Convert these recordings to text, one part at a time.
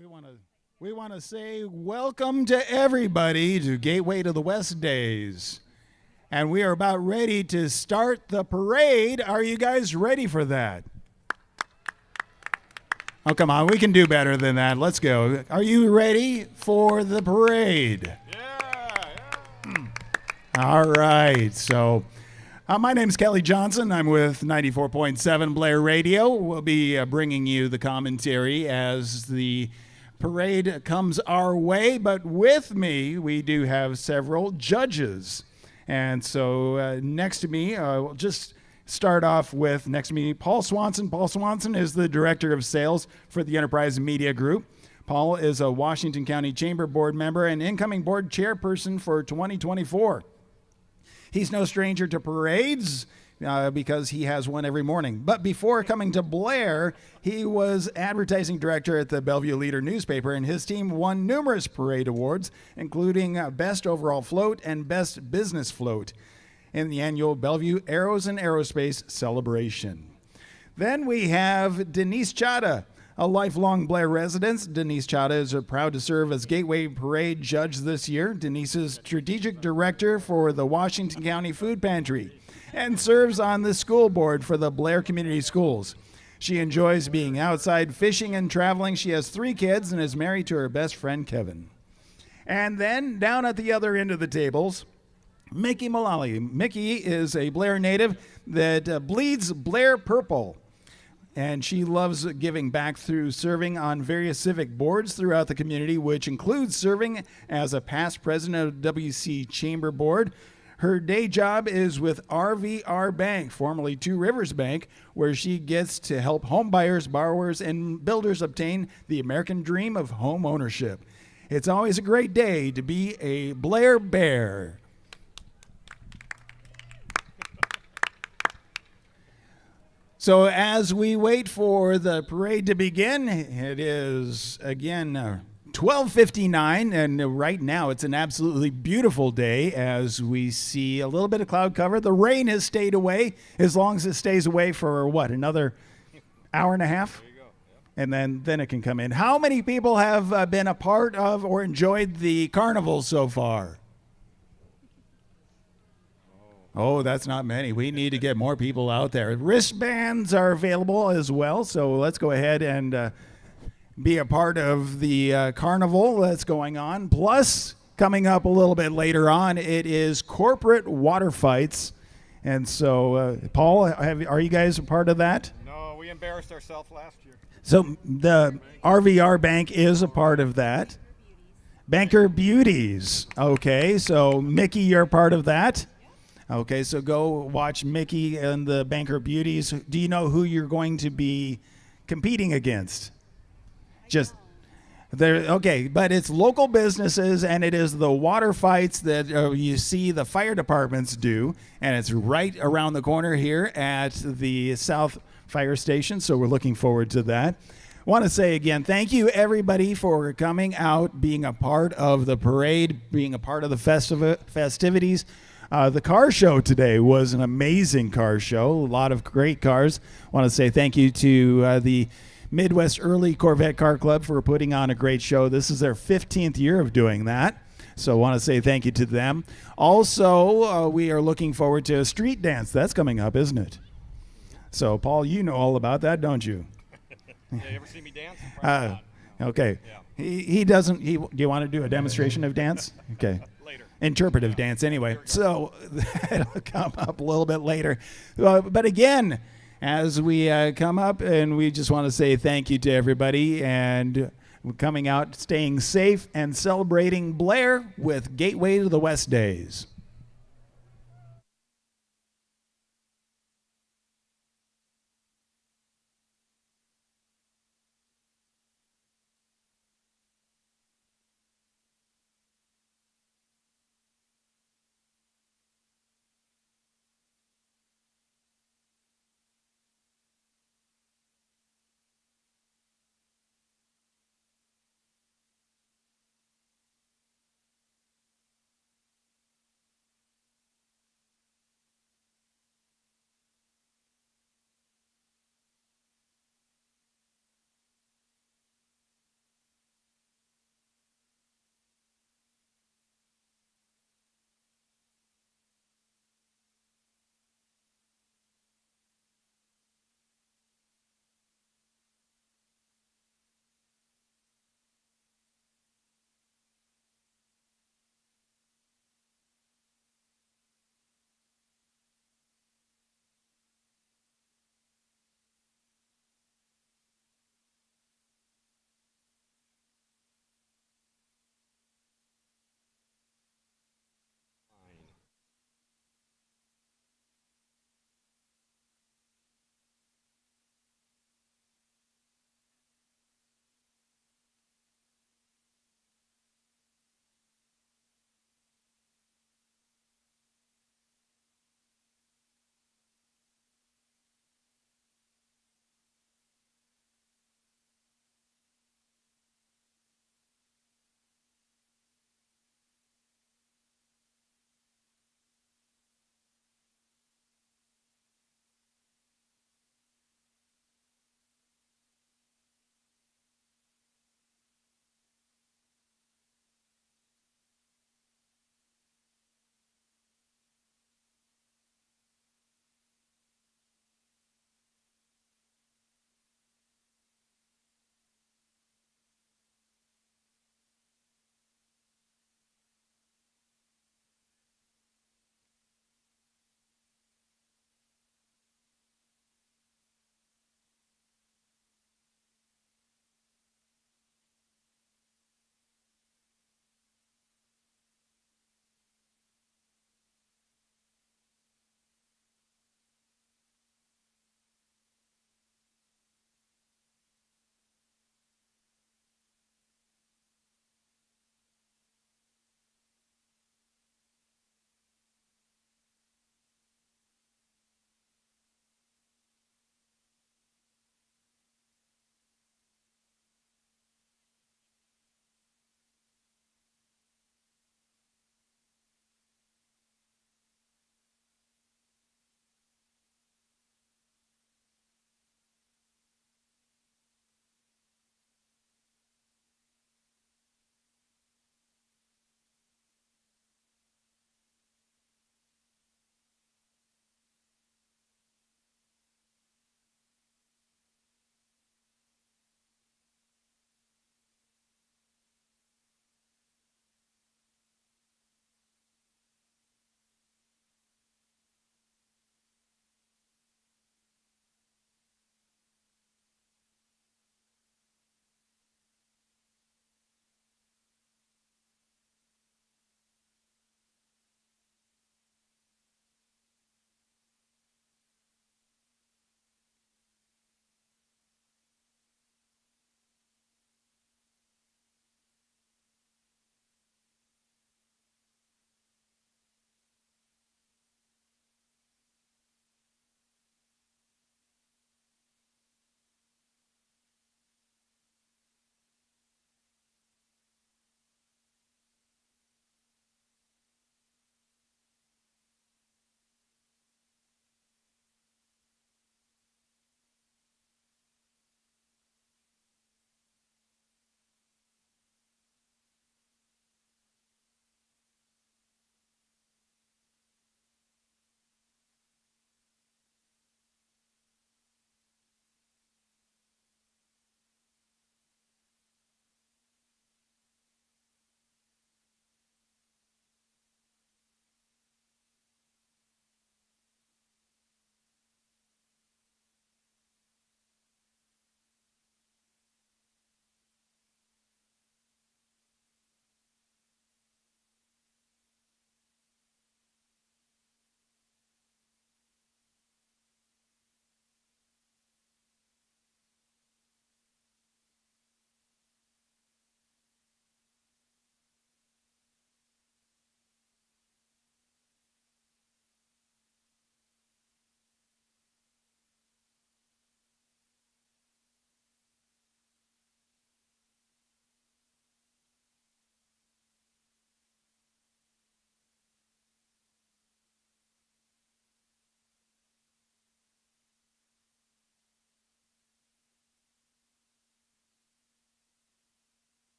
We want to say welcome to everybody to Gateway to the West Days. And we are about ready to start the parade. Are you guys ready for that? Oh, come on. We can do better than that. Let's go. Are you ready for the parade? Yeah. All right. So, my name's Kelly Johnson. I'm with 94.7 Blair Radio. We'll be bringing you the commentary as the parade comes our way. But with me, we do have several judges. And so next to me, we'll just start off with next to me, Paul Swanson. Paul Swanson is the Director of Sales for the Enterprise Media Group. Paul is a Washington County Chamber Board member and incoming board chairperson for 2024. He's no stranger to parades because he has one every morning. But before coming to Blair, he was advertising director at the Bellevue Leader newspaper, and his team won numerous parade awards, including Best Overall Float and Best Business Float in the annual Bellevue Aeros and Aerospace celebration. Then we have Denise Chada, a lifelong Blair resident. Denise Chada is proud to serve as Gateway Parade Judge this year. Denise is Strategic Director for the Washington County Food Pantry and serves on the school board for the Blair Community Schools. She enjoys being outside fishing and traveling. She has 3 kids and is married to her best friend, Kevin. And then down at the other end of the tables, Mickey Mullally. Mickey is a Blair native that bleeds Blair purple. And she loves giving back through serving on various civic boards throughout the community, which includes serving as a past president of WC Chamber Board. Her day job is with RVR Bank, formerly Two Rivers Bank, where she gets to help home buyers, borrowers, and builders obtain the American dream of home ownership. It's always a great day to be a Blair Bear. So as we wait for the parade to begin, it is, again, 12:59, and right now it's an absolutely beautiful day as we see a little bit of cloud cover. The rain has stayed away as long as it stays away for, what, another hour and a half? There you go. And then it can come in. How many people have been a part of or enjoyed the carnival so far? Oh, that's not many. We need to get more people out there. Wristbands are available as well, so let's go ahead and be a part of the carnival that's going on. Plus, coming up a little bit later on, it is corporate water fights. And so, Paul, are you guys a part of that? No, we embarrassed ourselves last year. So the RVR Bank is a part of that. Banker Beauties. Okay, so Mickey, you're part of that? Okay, so go watch Mickey and the Banker Beauties. Do you know who you're going to be competing against? Just there. Okay, but it's local businesses, and it is the water fights that you see the fire departments do, and it's right around the corner here at the South Fire Station. So we're looking forward to that. I want to say again, thank you everybody for coming out, being a part of the parade, being a part of the festivities. The car show today was an amazing car show. A lot of great cars. I want to say thank you to the Midwest Early Corvette Car Club for putting on a great show. This is their 15th year of doing that. So I want to say thank you to them. Also, we are looking forward to a street dance. That's coming up, isn't it? So, Paul, you know all about that, don't you? Yeah, you ever see me dance? Probably not. Okay. Yeah. He doesn't. Do you want to do a demonstration of dance? Okay. Later. Interpretive dance anyway. So that'll come up a little bit later. But again, as we come up, and we just want to say thank you to everybody and coming out, staying safe, and celebrating Blair with Gateway to the West Days.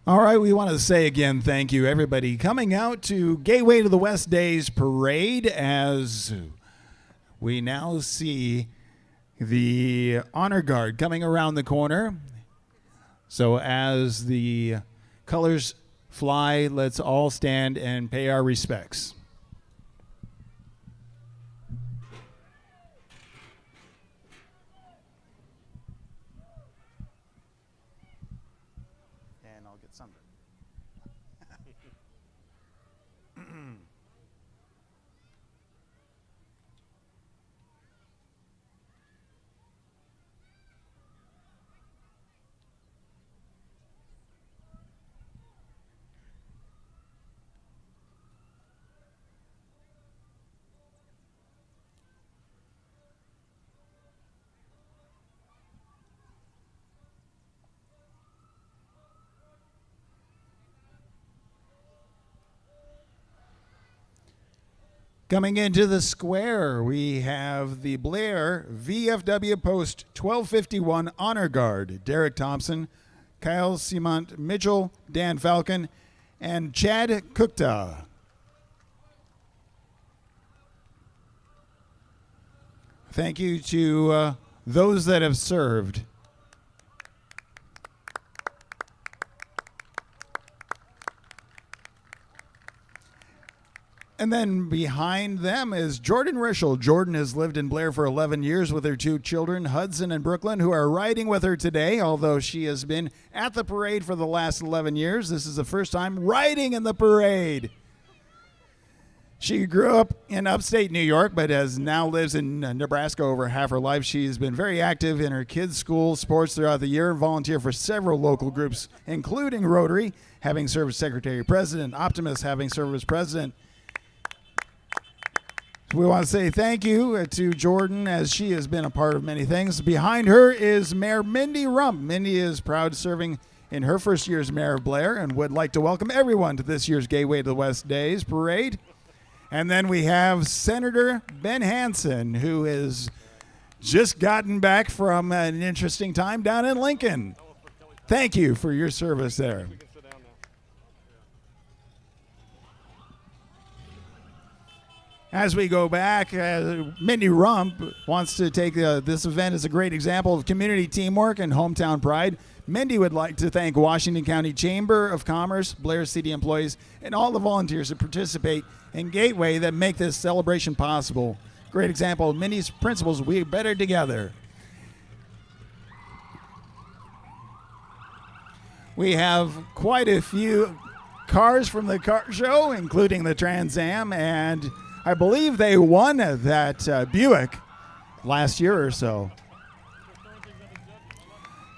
All right, we want to say again thank you, everybody, coming out to Gateway to the West Days Parade as we now see the Honor Guard coming around the corner. So as the colors fly, let's all stand and pay our respects. And I'll get sunburned. Coming into the square, we have the Blair VFW Post 1251 Honor Guard, Derek Thompson, Kyle Simont Mitchell, Dan Falcon, and Chad Kukta. Thank you to those that have served. And then behind them is Jordan Rischel. Jordan has lived in Blair for 11 years with her two children, Hudson and Brooklyn, who are riding with her today, although she has been at the parade for the last 11 years. This is the first time riding in the parade. She grew up in upstate New York, but now lives in Nebraska over half her life. She's been very active in her kids' school sports throughout the year, volunteered for several local groups, including Rotary, having served as secretary-president, Optimus, having served as president. We want to say thank you to Jordan, as she has been a part of many things. Behind her is Mayor Mindy Rump. Mindy is proud serving in her first year as mayor of Blair and would like to welcome everyone to this year's Gateway to the West Days Parade. And then we have Senator Ben Hansen, who has just gotten back from an interesting time down in Lincoln. Thank you for your service there. As we go back, Mindy Rump wants to take this event as a great example of community teamwork and hometown pride. Mindy would like to thank Washington County Chamber of Commerce, Blair City employees, and all the volunteers that participate in Gateway that make this celebration possible. Great example of Mindy's principles, we better together. We have quite a few cars from the car show, including the Trans Am, and I believe they won that Buick last year or so.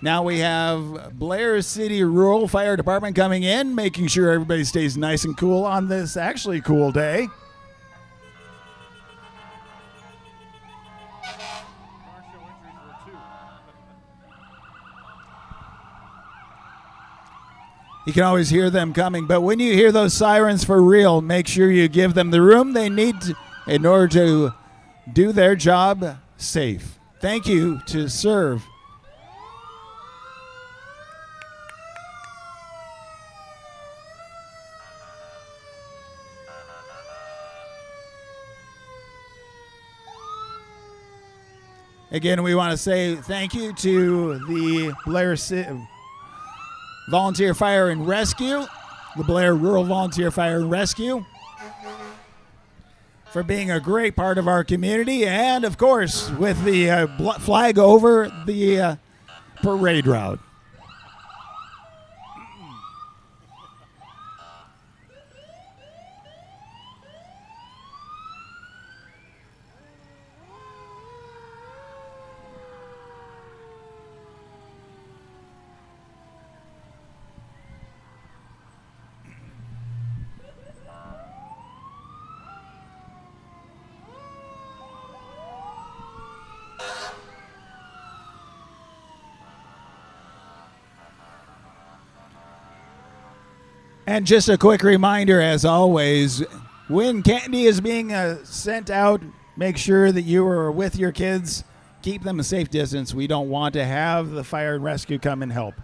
Now we have Blair City Rural Fire Department coming in, making sure everybody stays nice and cool on this actually cool day. You can always hear them coming, but when you hear those sirens for real, make sure you give them the room they need in order to do their job safe. Thank you to serve. Again, we want to say thank you to the Blair City Volunteer Fire and Rescue, the Blair Rural Volunteer Fire and Rescue, for being a great part of our community, and of course with the flag over the parade route. And just a quick reminder, as always, when candy is being sent out, make sure that you are with your kids. Keep them a safe distance. We don't want to have the fire and rescue come and help.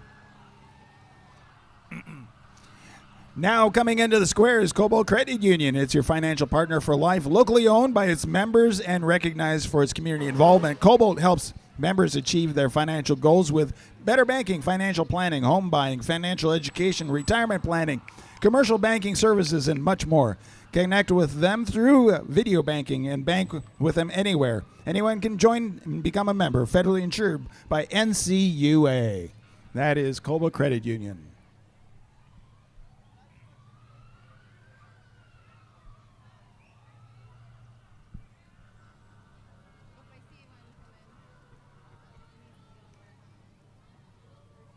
Now coming into the square is Cobalt Credit Union. It's your financial partner for life, locally owned by its members and recognized for its community involvement. Cobalt helps members achieve their financial goals with better banking, financial planning, home buying, financial education, retirement planning, commercial banking services, and much more. Connect with them through video banking and bank with them anywhere. Anyone can join and become a member, federally insured by NCUA. That is Cobalt Credit Union.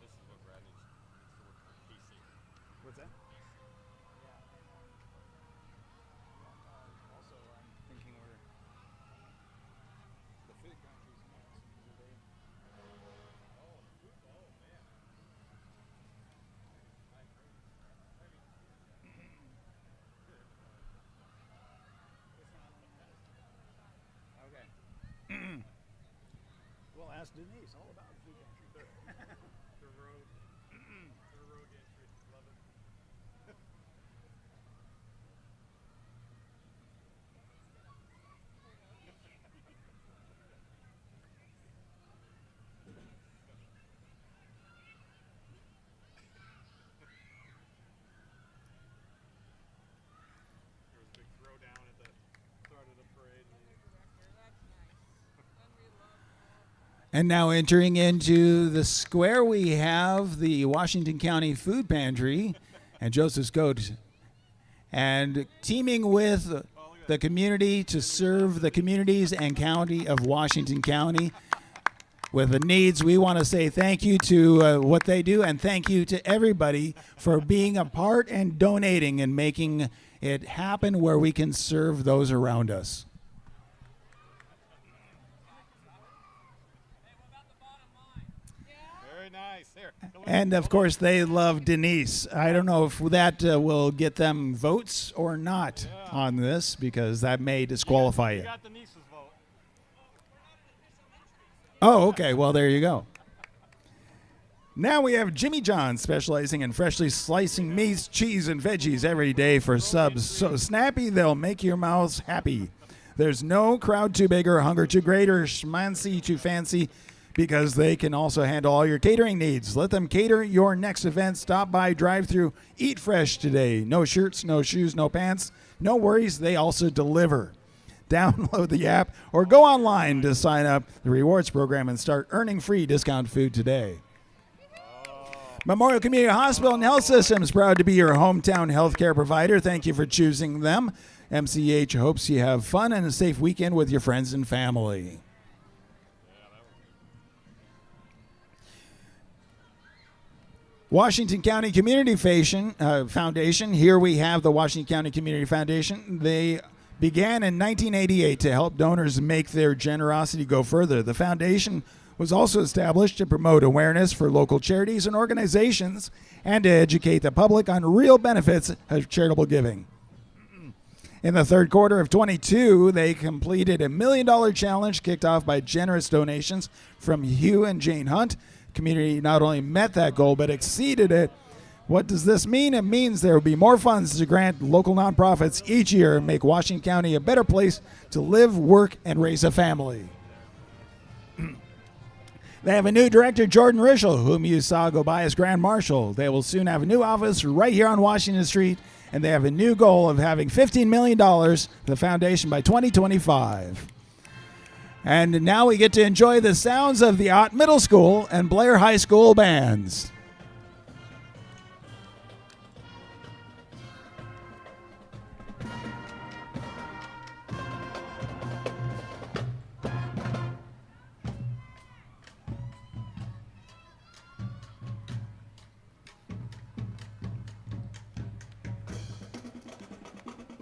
This is what Brad needs to work on pacing. What's that? Also, I'm thinking we're the food countries next. Okay. We'll ask Denise all about the food country. The road. The road entry. Love it. There was a big throwdown at the start of the parade. And now entering into the square, we have the Washington County Food Pantry and Joseph's Goat, and teaming with the community to serve the communities and county of Washington County with the needs. We want to say thank you to what they do, and thank you to everybody for being a part and donating and making it happen where we can serve those around us. Very nice. Here. And of course, they love Denise. I don't know if that will get them votes or not on this, because that may disqualify You you. got Denise's vote. Oh, okay. Well, there you go. Now we have Jimmy John's, specializing in freshly slicing meats, cheese, and veggies every day for subs. So snappy, they'll make your mouths happy. There's no crowd too big or hunger too great or schmancy too fancy, because they can also handle all your catering needs. Let them cater your next event. Stop by, drive through, eat fresh today. No shirts, no shoes, no pants. No worries, they also deliver. Download the app or go online to sign up the rewards program and start earning free discount food today. Memorial Community Hospital and Health Systems, proud to be your hometown healthcare provider. Thank you for choosing them. MCH hopes you have fun and a safe weekend with your friends and family. Washington County Community Foundation. Here we have the Washington County Community Foundation. They began in 1988 to help donors make their generosity go further. The foundation was also established to promote awareness for local charities and organizations and to educate the public on real benefits of charitable giving. In the third quarter of 22, they completed a $1 million challenge kicked off by generous donations from Hugh and Jane Hunt. Community not only met that goal but exceeded it. What does this mean? It means there will be more funds to grant local nonprofits each year and make Washington County a better place to live, work, and raise a family. They have a new director, Jordan Rischel, whom you saw go by as Grand Marshal. They will soon have a new office right here on Washington Street, and they have a new goal of having $15 million to the foundation by 2025. And now we get to enjoy the sounds of the Ott Middle School and Blair High School bands.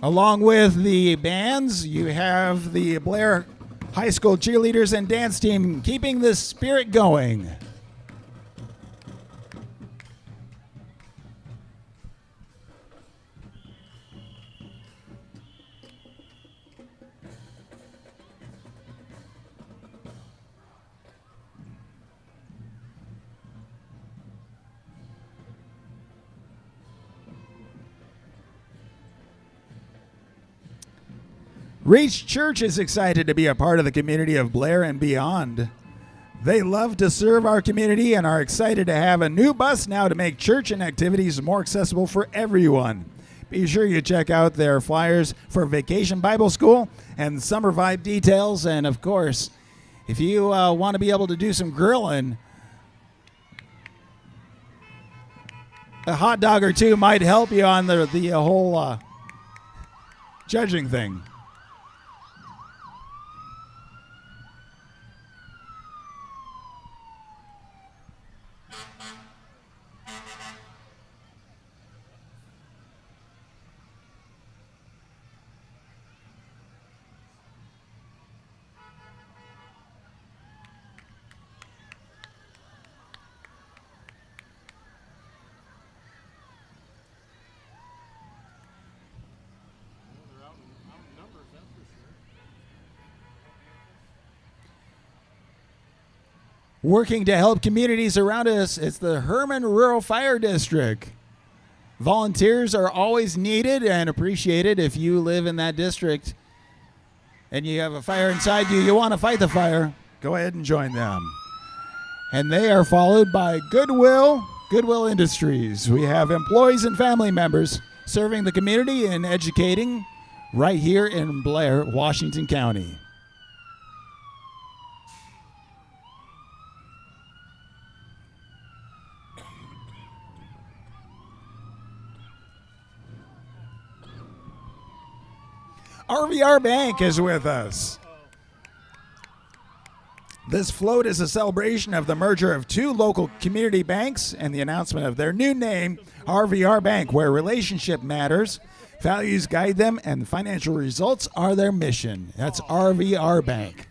Along with the bands, you have the Blair High School cheerleaders and dance team keeping the spirit going. Reach Church is excited to be a part of the community of Blair and beyond. They love to serve our community and are excited to have a new bus now to make church and activities more accessible for everyone. Be sure you check out their flyers for Vacation Bible School and Summer Vibe details. And, of course, if you want to be able to do some grilling, a hot dog or two might help you on the whole judging thing. They're out in numbers, that's for sure. Working to help communities around us, it's the Herman Rural Fire District. Volunteers are always needed and appreciated. If you live in that district and you have a fire inside you, you want to fight the fire, go ahead and join them. And they are followed by Goodwill Industries. We have employees and family members serving the community and educating right here in Blair, Washington County. RVR Bank is with us. This float is a celebration of the merger of two local community banks and the announcement of their new name, RVR Bank, where relationship matters, values guide them, and financial results are their mission. That's RVR Bank.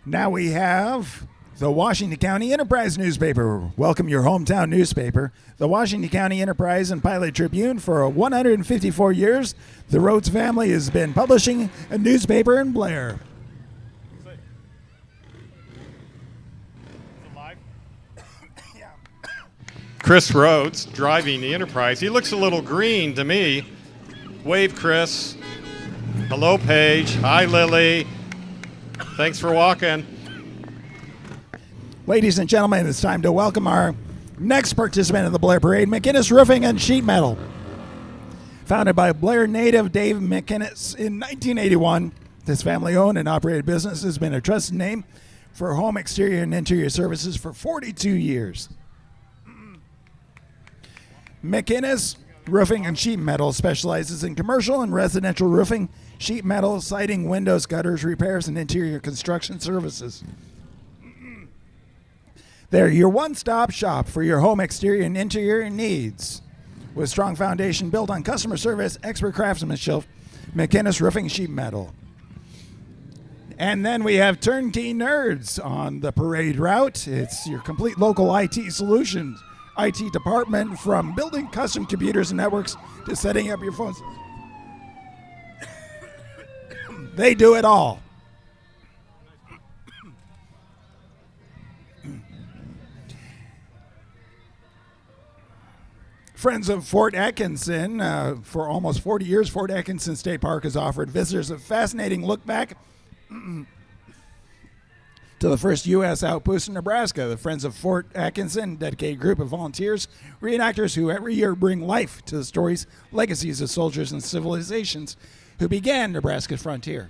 Now we have the Washington County Enterprise newspaper. Welcome your hometown newspaper. The Washington County Enterprise and Pilot Tribune. For 154 years, the Rhodes family has been publishing a newspaper in Blair. Is it live? Chris Rhodes driving the Enterprise. He looks a little green to me. Wave, Chris. Hello, Paige. Hi, Lily. Thanks for walking. Ladies and gentlemen, it's time to welcome our next participant in the Blair Parade, McInnes Roofing and Sheet Metal. Founded by Blair native Dave McInnes in 1981, this family-owned and operated business has been a trusted name for home exterior and interior services for 42 years. McInnes Roofing and Sheet Metal specializes in commercial and residential roofing, sheet metal, siding, windows, gutters, repairs, and interior construction services. They're your one-stop shop for your home exterior and interior needs. With strong foundation built on customer service, expert craftsmanship, McInnes Roofing Sheet Metal. And then we have Turnkey Nerds on the parade route. It's your complete local IT solutions. IT department, from building custom computers and networks to setting up your phones. They do it all. Friends of Fort Atkinson, for almost 40 years, Fort Atkinson State Park has offered visitors a fascinating look back to the first U.S. outpost in Nebraska. The Friends of Fort Atkinson, dedicated group of volunteers, reenactors who every year bring life to the stories, legacies of soldiers and civilizations who began Nebraska's frontier.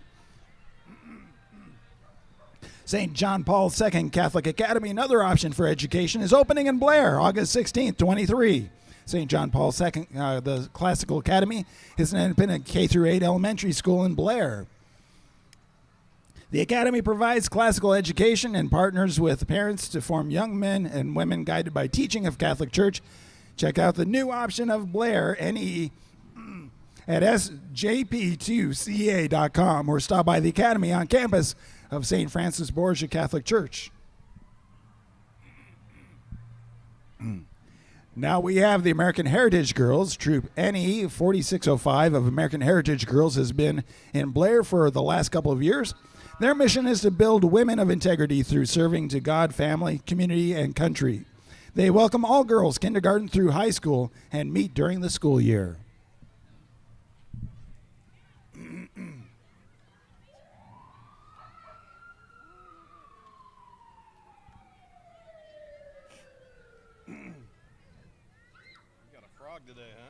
St. John Paul II Catholic Academy, another option for education, is opening in Blair, August 16th, 23. St. John Paul II, the Classical Academy, is an independent K-8 elementary school in Blair. The Academy provides classical education and partners with parents to form young men and women guided by teaching of Catholic Church. Check out the new option of Blair, NE, at sjp2ca.com or stop by the Academy on campus of St. Francis Borgia Catholic Church. Now we have the American Heritage Girls. Troop NE 4605 of American Heritage Girls has been in Blair for the last couple of years. Their mission is to build women of integrity through serving to God, family, community, and country. They welcome all girls, kindergarten through high school, and meet during the school year. Got a frog today, huh?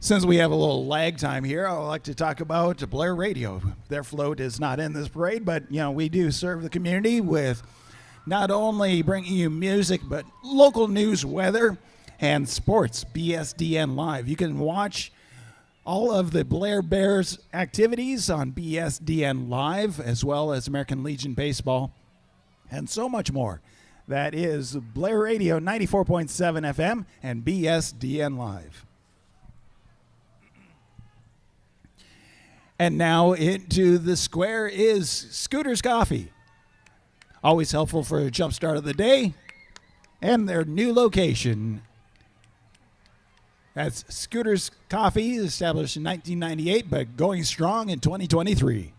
Since we have a little lag time here, I would like to talk about Blair Radio. Their float is not in this parade, but we do serve the community with not only bringing you music, but local news, weather, and sports. BSDN Live. You can watch all of the Blair Bears activities on BSDN Live, as well as American Legion Baseball, and so much more. That is Blair Radio 94.7 FM and BSDN Live. And now into the square is Scooter's Coffee. Always helpful for a jump start of the day. And their new location. That's Scooter's Coffee, established in 1998, but going strong in 2023.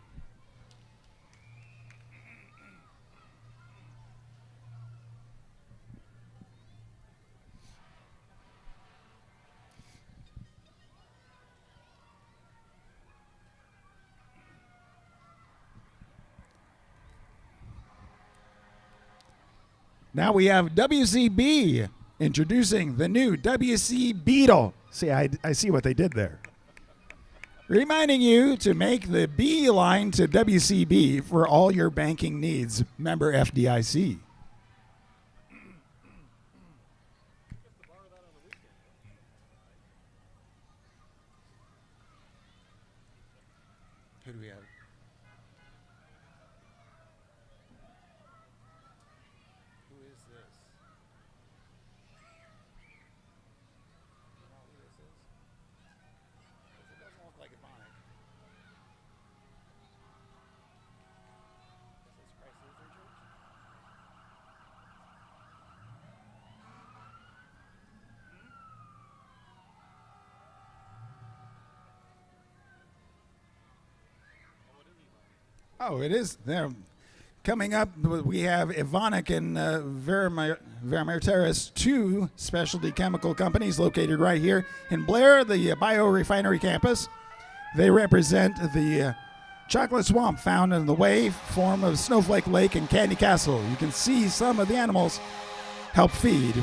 Now we have WCB introducing the new WC Beetle. See, I see what they did there. Reminding you to make the B line to WCB for all your banking needs. Member FDIC. Who do we have? Who is this? You know who this is? It doesn't look like Ebonic. Is this Christ Lutheran Church? Oh, it is. There. Coming up, we have Evonik and Vermeer Terrace, two specialty chemical companies located right here in Blair, the biorefinery campus. They represent the chocolate swamp found in the wave form of Snowflake Lake and Candy Castle. You can see some of the animals help feed.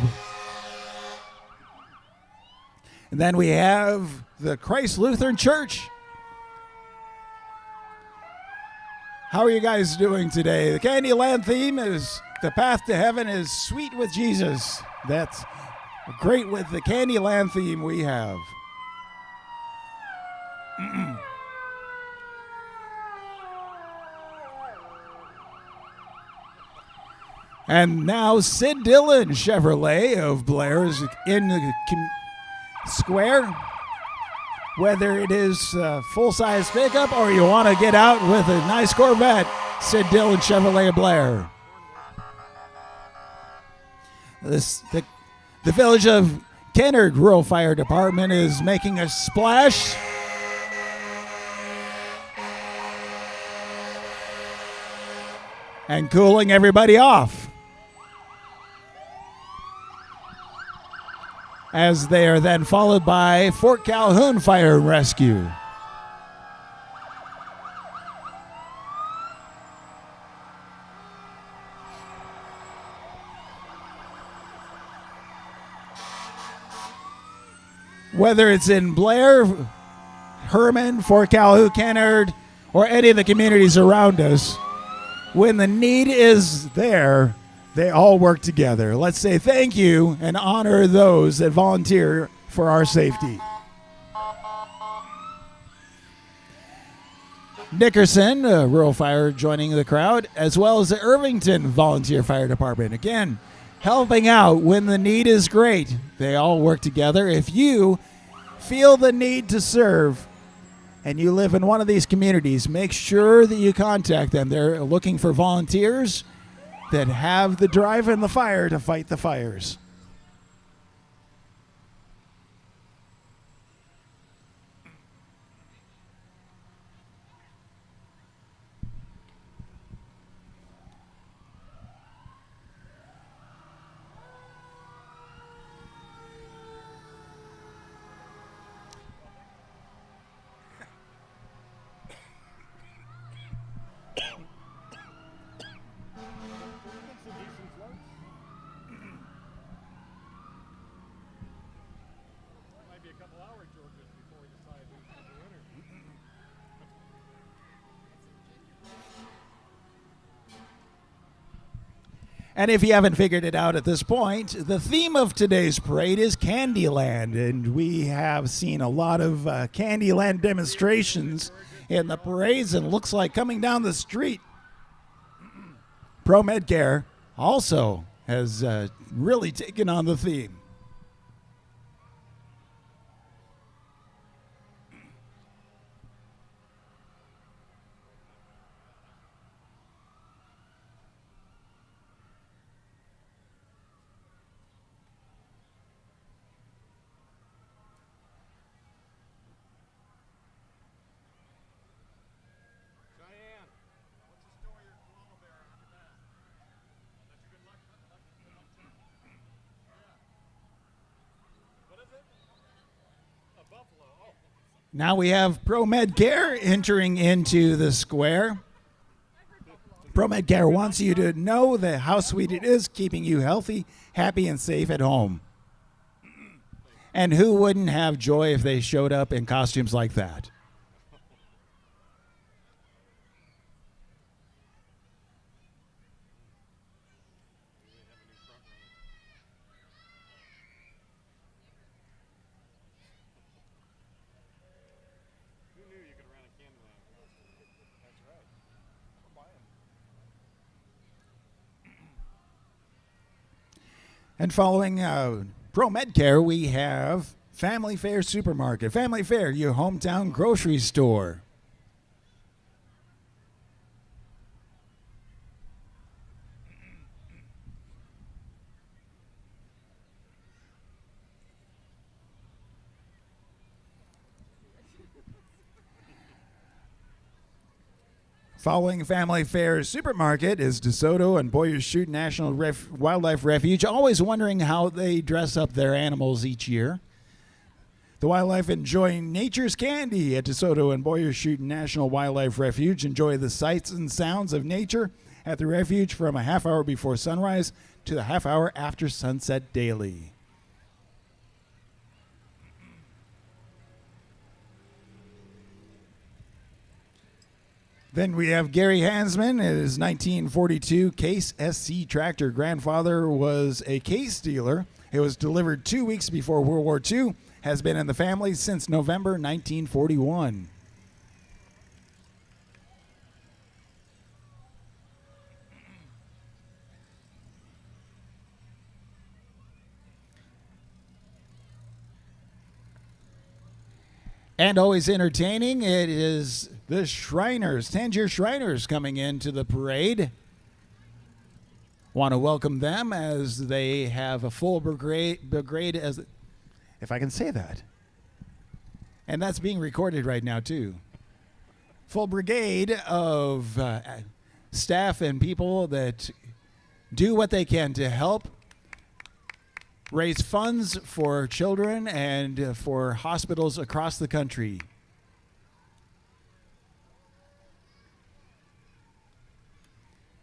And then we have the Christ Lutheran Church. How are you guys doing today? The Candyland theme is the path to heaven is sweet with Jesus. That's great with the Candyland theme we have. And now Sid Dillon Chevrolet of Blair is in the square. Whether it is a full-size pickup or you want to get out with a nice Corvette, Sid Dillon Chevrolet of Blair. The village of Kennard Rural Fire Department is making a splash. And cooling everybody off. As they are then followed by Fort Calhoun Fire and Rescue. Whether it's in Blair, Herman, Fort Calhoun, Kennard, or any of the communities around us, when the need is there, they all work together. Let's say thank you and honor those that volunteer for our safety. Nickerson, Rural Fire, joining the crowd, as well as the Irvington Volunteer Fire Department. Again, helping out when the need is great. They all work together. If you feel the need to serve and you live in one of these communities, make sure that you contact them. They're looking for volunteers that have the drive and the fire to fight the fires. And if you haven't figured it out at this point, the theme of today's parade is Candyland, and we have seen a lot of Candyland demonstrations in the parades, and looks like coming down the street, Pro Medcare also has really taken on the theme. Now we have Pro Medcare entering into the square. Pro Medcare wants you to know that how sweet it is keeping you healthy, happy, and safe at home. And who wouldn't have joy if they showed up in costumes like that? And following Pro Medcare, we have Family Fare Supermarket. Family Fare, your hometown grocery store. Following Family Fare Supermarket is DeSoto and Boyers Chute National Wildlife Refuge, always wondering how they dress up their animals each year. The wildlife enjoying nature's candy at DeSoto and Boyers Chute National Wildlife Refuge. Enjoy the sights and sounds of nature at the refuge from a half hour before sunrise to the half hour after sunset daily. Then we have Gary Hansman. His 1942 Case SC tractor. Grandfather was a case dealer. It was delivered 2 weeks before World War II. Has been in the family since November 1941. And always entertaining, it is the Shriners, Tangier Shriners, coming into the parade. Want to welcome them as they have a full brigade as, if I can say that. And that's being recorded right now, too. Full brigade of staff and people that do what they can to help raise funds for children and for hospitals across the country.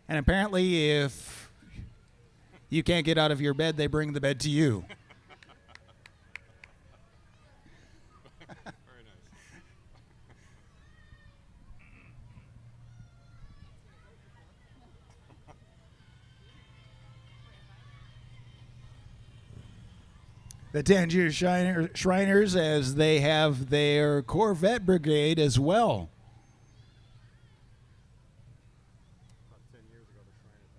And apparently, if you can't get out of your bed, they bring the bed to you. Very nice. The Tangier Shriners, as they have their Corvette Brigade as well. About 10 years ago, the Shriners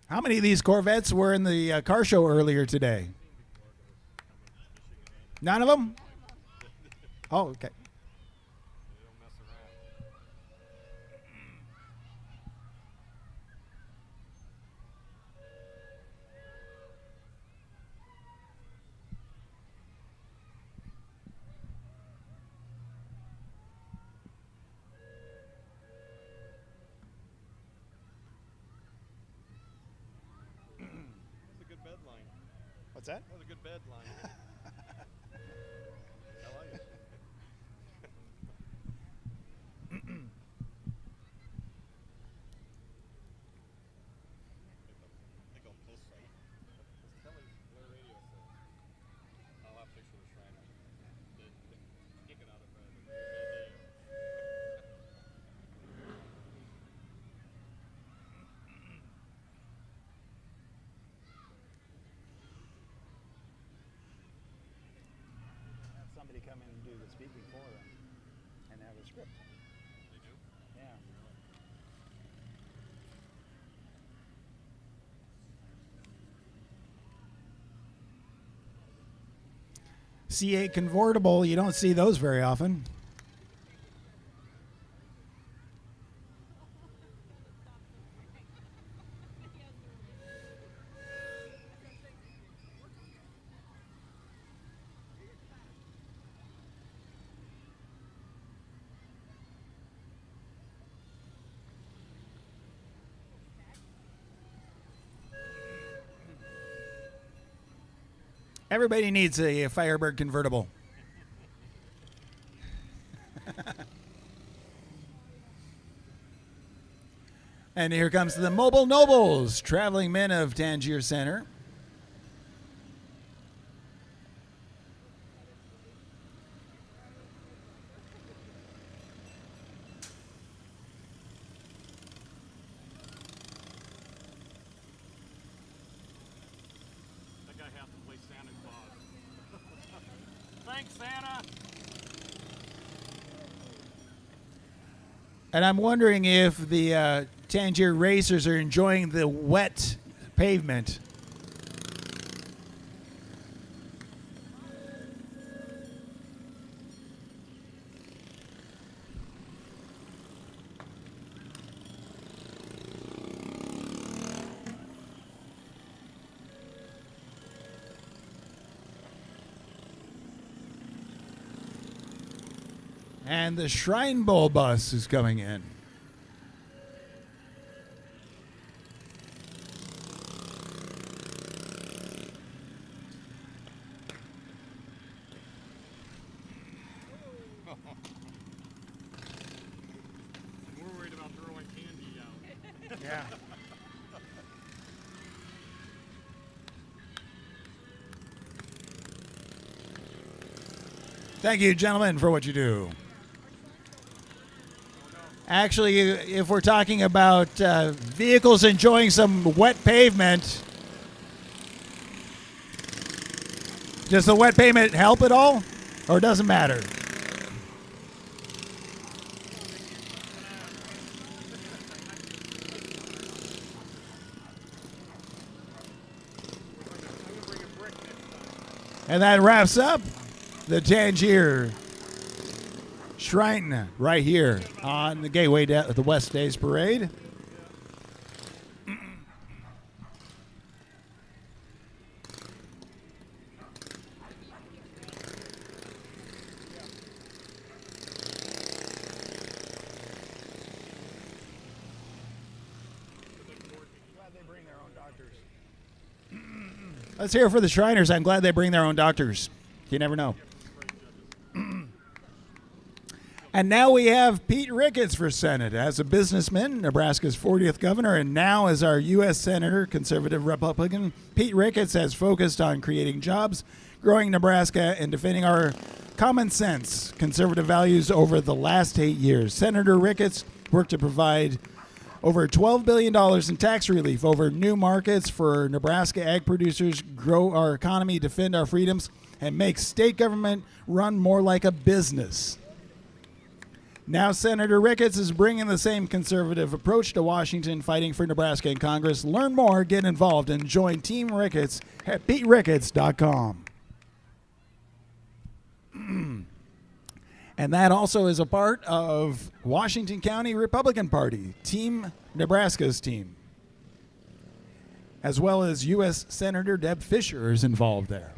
How many of these Corvettes were in the car show earlier today? None of them? Oh, okay. That's a good bed line. What's that? That was a good bed line. I like it. They go close right. Tell me Blair Radio says. I'll have a picture of the Shriner. Kick it out of bed. Have somebody come in and do the speaking for them and have a script. They do? Yeah. C8 convertible, you don't see those very often. Everybody needs a Firebird convertible. And here comes the Mobile Nobles, traveling men of Tangier Center. That guy has to play Santa Claus. Thanks, Santa. And I'm wondering if the Tangier racers are enjoying the wet pavement. And the Shrine Bowl bus is coming in. We're worried about throwing candy out. Yeah. Thank you, gentlemen, for what you do. Actually, if we're talking about vehicles enjoying some wet pavement, does the wet pavement help at all, or doesn't matter? And that wraps up the Tangier Shrine right here on the Gateway to the West Days Parade. Let's hear it for the Shriners. I'm glad they bring their own doctors. You never know. And now we have Pete Ricketts for Senate. As a businessman, Nebraska's 40th governor, and now as our U.S. Senator, conservative Republican, Pete Ricketts has focused on creating jobs, growing Nebraska, and defending our common sense conservative values over the last 8 years. Senator Ricketts worked to provide over $12 billion in tax relief over new markets for Nebraska ag producers, grow our economy, defend our freedoms, and make state government run more like a business. Now, Senator Ricketts is bringing the same conservative approach to Washington, fighting for Nebraska in Congress. Learn more, get involved, and join Team Ricketts at PeteRicketts.com. And that also is a part of Washington County Republican Party, Team Nebraska's team, as well as U.S. Senator Deb Fischer is involved there.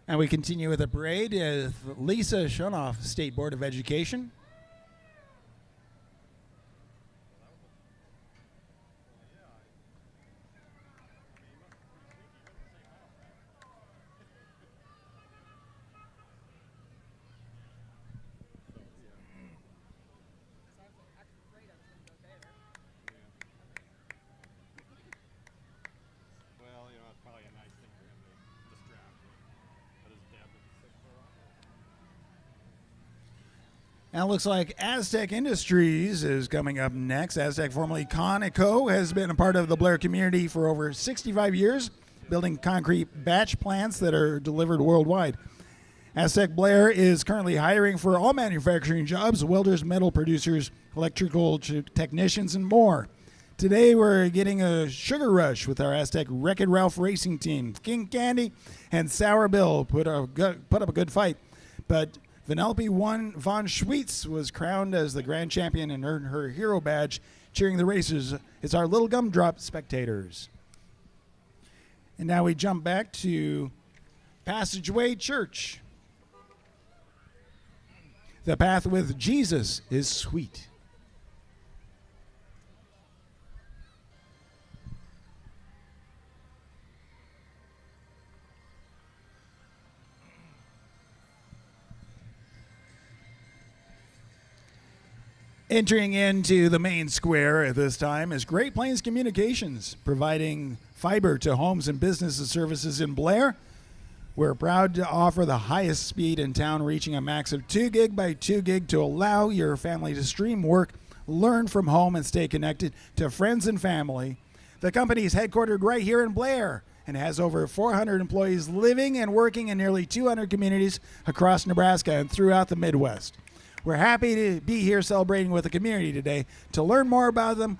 And we continue with the parade with Lisa Shonoff, State Board of Education. Well, it's probably a nice thing for him to distract me. But his dad was sick for a while. Now it looks like Aztec Industries is coming up next. Aztec, formerly Conoco, has been a part of the Blair community for over 65 years, building concrete batch plants that are delivered worldwide. Aztec Blair is currently hiring for all manufacturing jobs, welders, metal producers, electrical technicians, and more. Today we're getting a sugar rush with our Aztec Wreck-It Ralph racing team. King Candy and Sour Bill put up a good fight, but Vanellope von Schweetz was crowned as the grand champion and earned her hero badge. Cheering the racers is our Little Gumdrop spectators. And now we jump back to Passageway Church. The path with Jesus is sweet. Entering into the main square at this time is Great Plains Communications, providing fiber to homes and businesses services in Blair. We're proud to offer the highest speed in town, reaching a max of 2 gig by 2 gig to allow your family to stream work, learn from home, and stay connected to friends and family. The company is headquartered right here in Blair and has over 400 employees living and working in nearly 200 communities across Nebraska and throughout the Midwest. We're happy to be here celebrating with the community today. To learn more about them,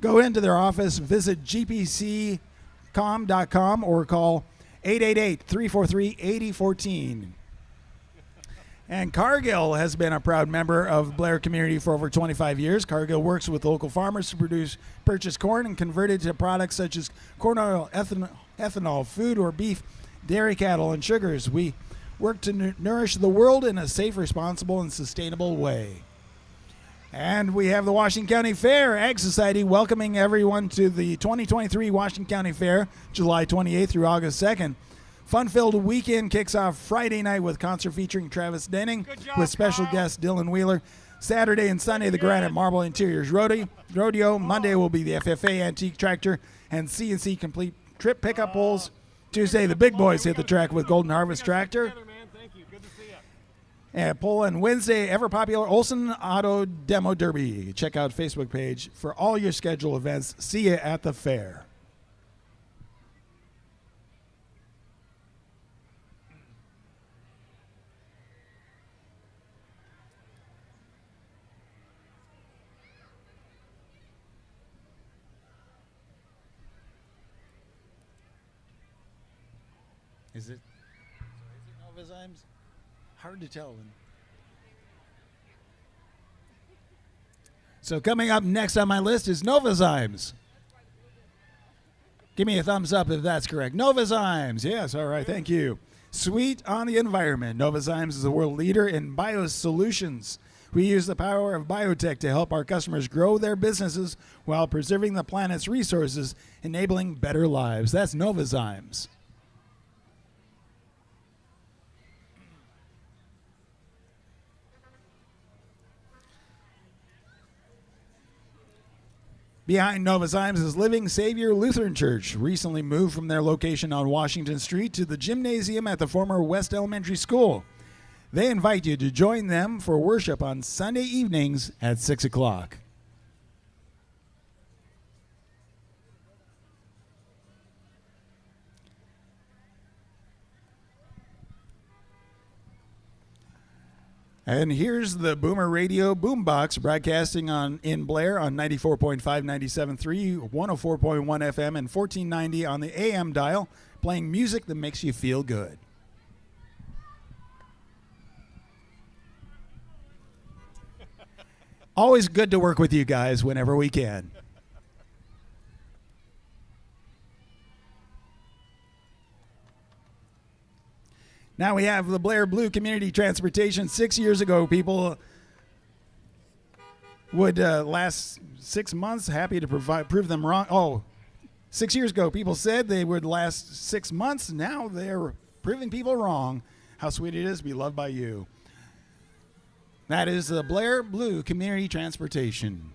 go into their office, visit gpccom.com or call 888-343-8014. And Cargill has been a proud member of Blair community for over 25 years. Cargill works with local farmers to purchase corn and convert it to products such as corn oil, ethanol, food or beef, dairy cattle, and sugars. We work to nourish the world in a safe, responsible, and sustainable way. And we have the Washington County Fair Ag Society welcoming everyone to the 2023 Washington County Fair, July 28th through August 2nd. Fun-filled weekend kicks off Friday night with concert featuring Travis Denning with special guest Dylan Wheeler. Saturday and Sunday, the Granite Marble Interiors Rodeo. Monday will be the FFA Antique Tractor and CNC Complete Trip Pickup Pulls. Tuesday, the big boys hit the track with Golden Harvest Tractor. And pull on Wednesday, ever popular Olson Auto Demo Derby. Check out Facebook page for all your scheduled events. See you at the fair. Is it Novozymes? Hard to tell. So coming up next on my list is Novozymes. Give me a thumbs up if that's correct. Novozymes. Yes, all right, thank you. Sweet on the environment. Novozymes is a world leader in biosolutions. We use the power of biotech to help our customers grow their businesses while preserving the planet's resources, enabling better lives. That's Novozymes. Behind Novozymes is Living Savior Lutheran Church, recently moved from their location on Washington Street to the gymnasium at the former West Elementary School. They invite you to join them for worship on Sunday evenings at 6 o'clock. And here's the Boomer Radio Boombox broadcasting in Blair on 94.5, 97.3, 104.1 FM, and 1490 on the AM dial, playing music that makes you feel good. Always good to work with you guys whenever we can. Now we have the Blair Blue Community Transportation. 6 years ago, people would last 6 months, happy to prove them wrong. Oh, 6 years ago, people said they would last 6 months. Now they're proving people wrong. How sweet it is to be loved by you. That is the Blair Blue Community Transportation.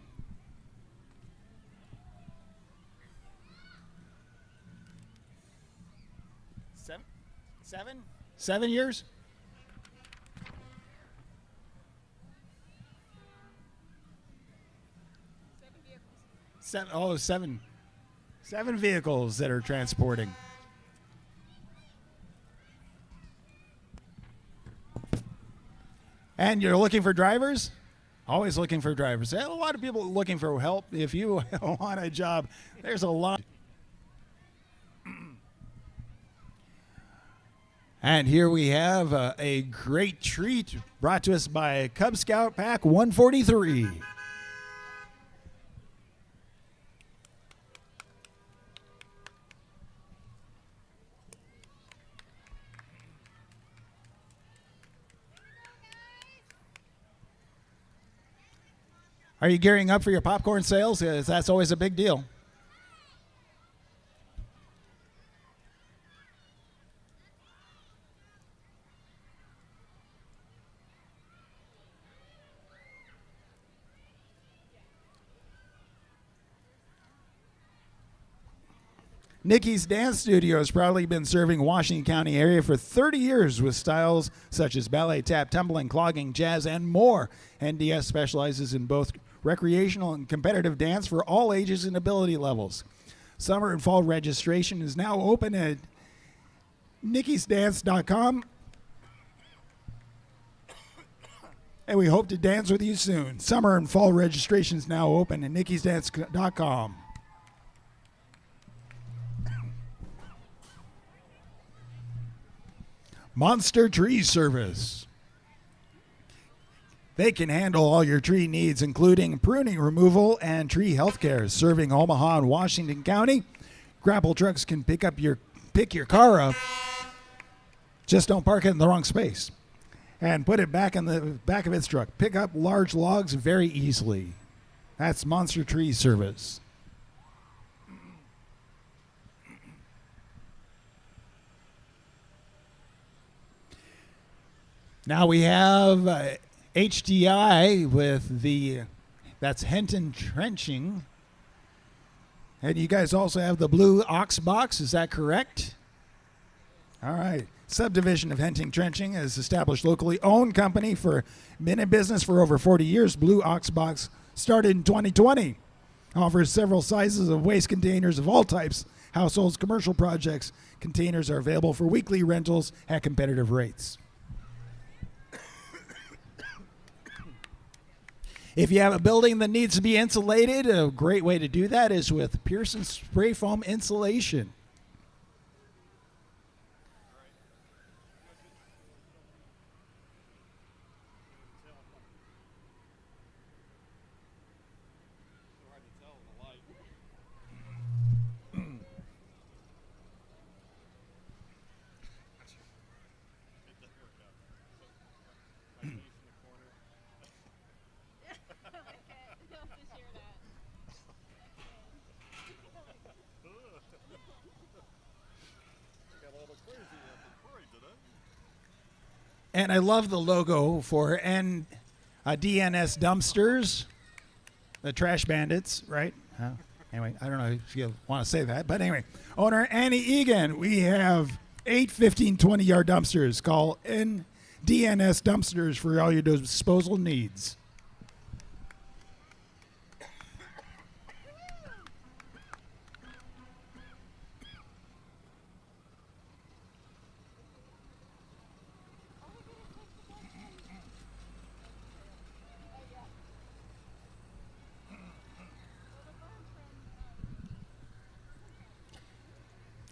Seven? 7 years? Seven vehicles that are transporting. And you're looking for drivers? Always looking for drivers. A lot of people looking for help. If you want a job, there's a lot. And here we have a great treat brought to us by Cub Scout Pack 143. Are you gearing up for your popcorn sales? That's always a big deal. Nikki's Dance Studio has proudly been serving Washington County area for 30 years with styles such as ballet, tap, tumbling, clogging, jazz, and more. NDS specializes in both recreational and competitive dance for all ages and ability levels. Summer and fall registration is now open at nickysdance.com. And we hope to dance with you soon. Summer and fall registration is now open at nickysdance.com. Monster Tree Service. They can handle all your tree needs, including pruning, removal, and tree health care. Serving Omaha and Washington County, grapple trucks can pick your car up. Just don't park it in the wrong space. And put it back in the back of its truck. Pick up large logs very easily. That's Monster Tree Service. Now we have HDI with that's Henton Trenching. And you guys also have the Blue Ox Box, is that correct? All right. Subdivision of Henton Trenching is established locally owned company been in business for over 40 years. Blue Ox Box started in 2020. Offers several sizes of waste containers of all types, households, commercial projects. Containers are available for weekly rentals at competitive rates. If you have a building that needs to be insulated, a great way to do that is with Pearson Spray Foam Insulation. And I love the logo for DNS Dumpsters, the Trash Bandits, right? Anyway, I don't know if you want to say that, but anyway, owner Annie Egan, we have 8 15, 20-yard dumpsters. Call DNS Dumpsters for all your disposal needs.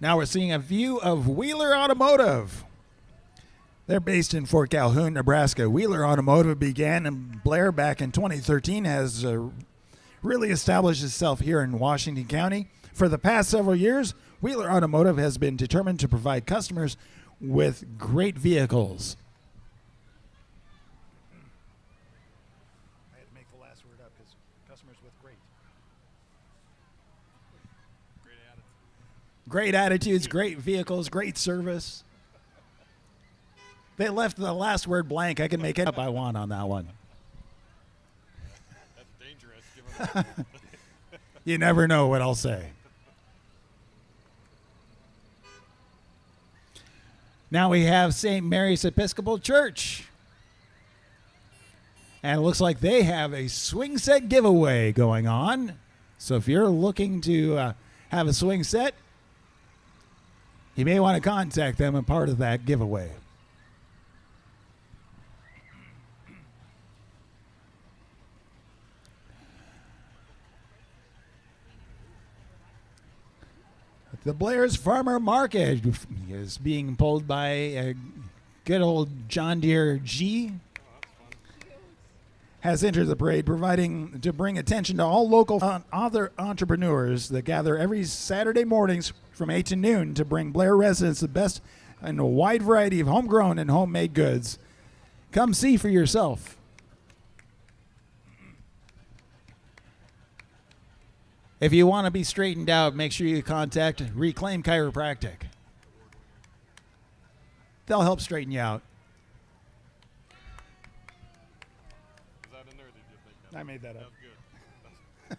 Now we're seeing a view of Wheeler Automotive. They're based in Fort Calhoun, Nebraska. Wheeler Automotive began in Blair back in 2013, has really established itself here in Washington County. For the past several years, Wheeler Automotive has been determined to provide customers with great vehicles. I had to make the last word up because customers with great. Great attitudes, great vehicles, great service. They left the last word blank. I can make it up I want on that one. That's dangerous. You never know what I'll say. Now we have St. Mary's Episcopal Church. And it looks like they have a swing set giveaway going on. So if you're looking to have a swing set, you may want to contact them as part of that giveaway. The Blair's Farmer Market is being pulled by a good old John Deere G. Has entered the parade, providing to bring attention to all local other entrepreneurs that gather every Saturday mornings from 8 to noon to bring Blair residents the best in a wide variety of homegrown and homemade goods. Come see for yourself. If you want to be straightened out, make sure you contact Reclaim Chiropractic. They'll help straighten you out. Is that in there, or did you think that? I made that up. That's good.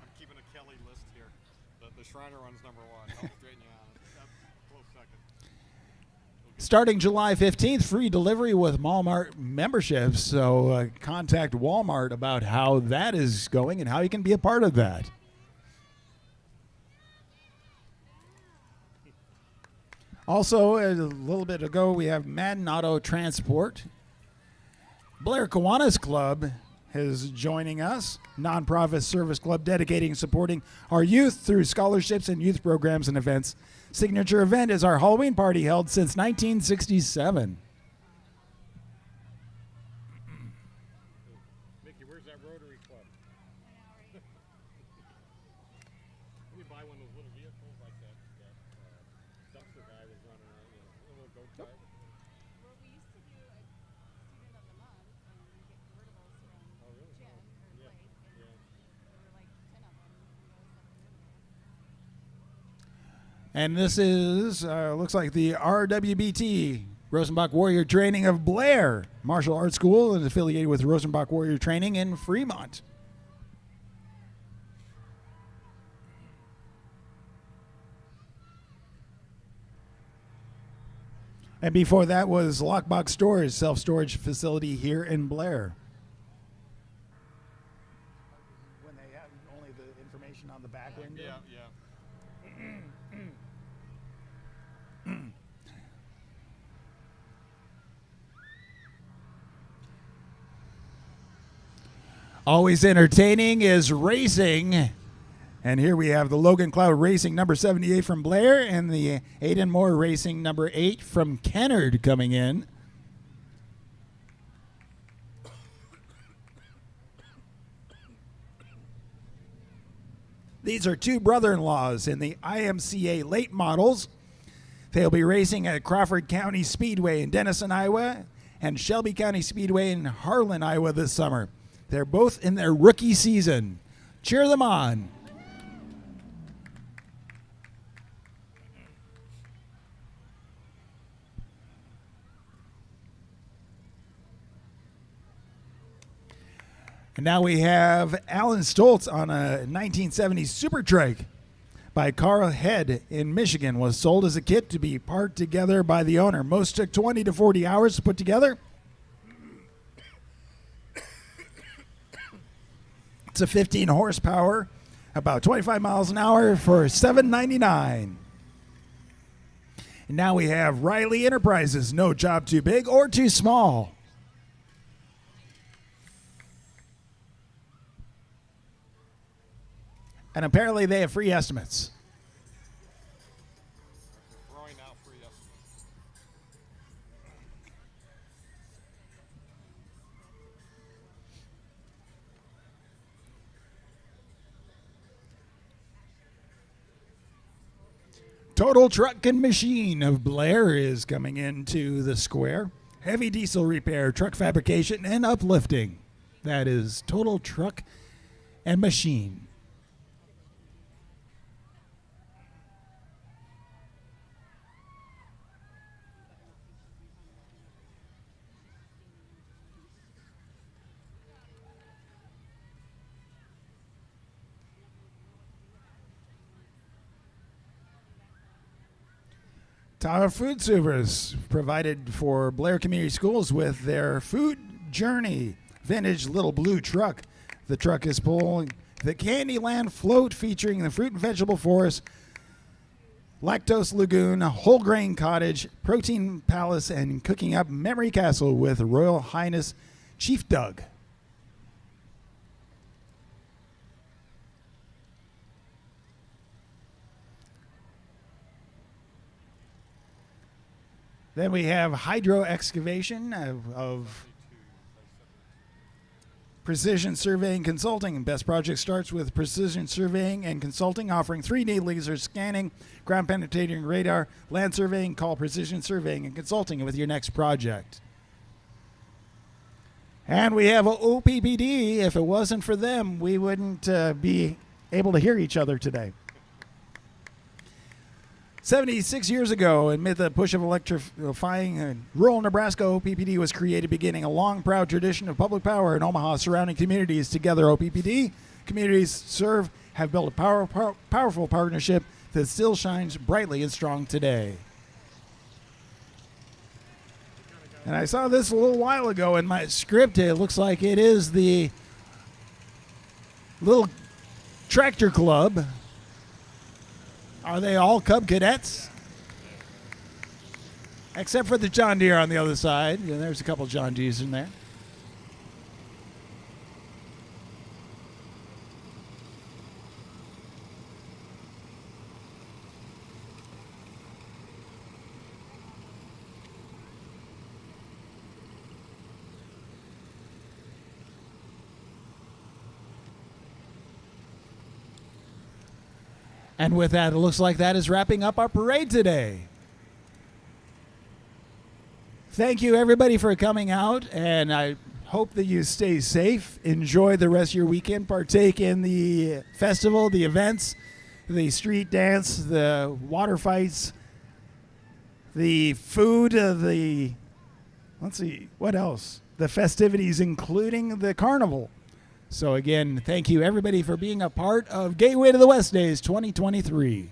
I'm keeping a Kelly list here. The Shriner one's number one. I'll straighten you out. That's a close second. Starting July 15th, free delivery with Walmart memberships. So contact Walmart about how that is going and how you can be a part of that. Also, a little bit ago, we have Madden Auto Transport. Blair Kiwanis Club is joining us, nonprofit service club dedicating and supporting our youth through scholarships and youth programs and events. Signature event is our Halloween party held since 1967. Mickey, where's that Rotary Club? Can you buy one of those little vehicles like that dumpster guy was running around, a little go-kart? Well, we used to do a student of the month, and we get convertibles from Jim or Blake, and there were like 10 of them. And this is, looks like the RWBT, Rosenbach Warrior Training of Blair Martial Arts School, and affiliated with Rosenbach Warrior Training in Fremont. And before that was Lockbox Storage, self-storage facility here in Blair. When they have only the information on the back window. Yeah. Always entertaining is racing. And here we have the Logan Cloud Racing number 78 from Blair and the Aiden Moore Racing number 8 from Kennard coming in. These are two brother-in-laws in the IMCA late models. They'll be racing at Crawford County Speedway in Denison, Iowa, and Shelby County Speedway in Harlan, Iowa this summer. They're both in their rookie season. Cheer them on. And now we have Alan Stoltz on a 1970 Super Trike by Carl Head in Michigan. Was sold as a kit to be parked together by the owner. Most took 20 to 40 hours to put together. It's a 15 horsepower, about 25 miles an hour for $7.99. And now we have Riley Enterprises. No job too big or too small. And apparently they have free estimates. Total Truck and Machine of Blair is coming into the square. Heavy diesel repair, truck fabrication, and uplifting. That is Total Truck and Machine. Tower Food Service provided for Blair Community Schools with their Food Journey vintage little blue truck. The truck is pulling the Candyland float featuring the fruit and vegetable forest, Lactose Lagoon, Whole Grain Cottage, Protein Palace, and Cooking Up Memory Castle with Royal Highness Chief Doug. Then we have hydro excavation of Precision Surveying Consulting. Best Project starts with Precision Surveying and Consulting, offering 3D laser scanning, ground penetrating radar, land surveying. Call Precision Surveying and Consulting with your next project. And we have OPPD. If it wasn't for them, we wouldn't be able to hear each other today. 76 years ago, amid the push of electrifying rural Nebraska, OPPD was created, beginning a long, proud tradition of public power in Omaha surrounding communities. Together, OPPD communities serve have built a powerful partnership that still shines brightly and strong today. And I saw this a little while ago in my script. It looks like it is the little tractor club. Are they all Cub Cadets? Except for the John Deere on the other side. Yeah, there's a couple John Deeres in there. And with that, it looks like that is wrapping up our parade today. Thank you, everybody, for coming out, and I hope that you stay safe. Enjoy the rest of your weekend. Partake in the festival, the events, the street dance, the water fights, the food, let's see, what else? The festivities, including the carnival. So again, thank you everybody for being a part of Gateway to the West Days 2023.